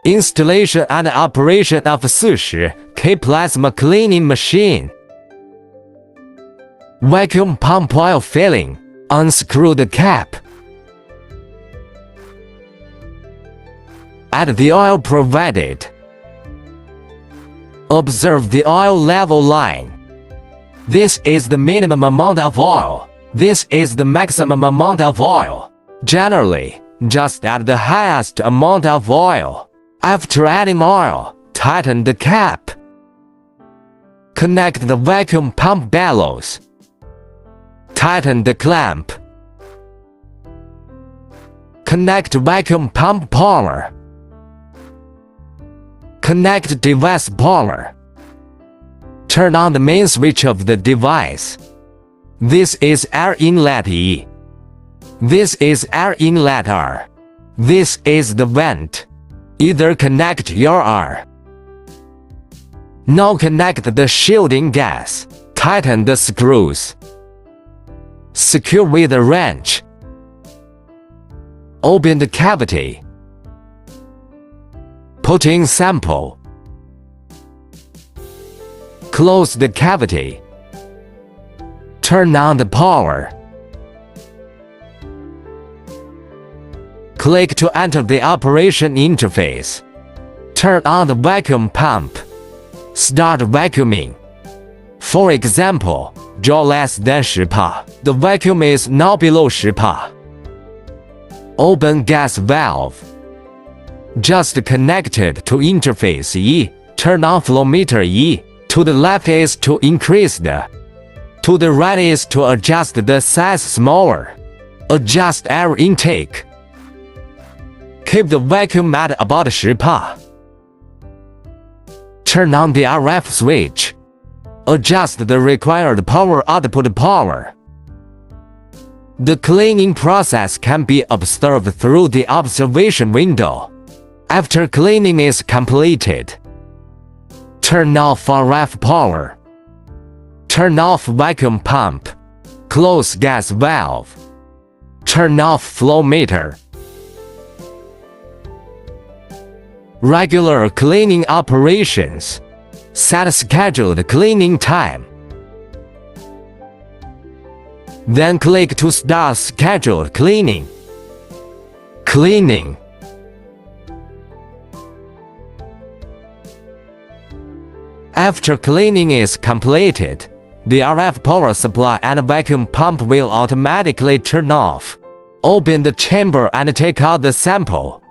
Installation and operation of 40K plasma cleaning machine. Vacuum pump oil filling. Unscrew the cap. Add the oil provided. Observe the oil level line. This is the minimum amount of oil. This is the maximum amount of oil. Generally, just add the highest amount of oil. After adding oil, tighten the cap. Connect the vacuum pump bellows. Tighten the clamp. Connect vacuum pump power. Connect device power. Turn on the main switch of the device. This is air inlet E. This is air inlet R. This is the vent. Either connect your R. Now connect the shielding gas. Tighten the screws. Secure with a wrench. Open the cavity. Put in sample. Close the cavity. Turn on the power. Click to enter the operation interface. Turn on the vacuum pump. Start vacuuming. For example, draw less than 10%. The vacuum is now below 10%. Open gas valve. Just connect it to interface E. Turn on flow meter E. To the left is to increase the. To the right is to adjust the size smaller. Adjust air intake. Keep the vacuum at about 10%. Turn on the RF switch. Adjust the required power output power. The cleaning process can be observed through the observation window. After cleaning is completed, turn off RF power. Turn off vacuum pump. Close gas valve. Turn off flow meter. Regular cleaning operations. Set scheduled cleaning time. Then click to start scheduled cleaning. Cleaning. After cleaning is completed, the RF power supply and vacuum pump will automatically turn off. Open the chamber and take out the sample.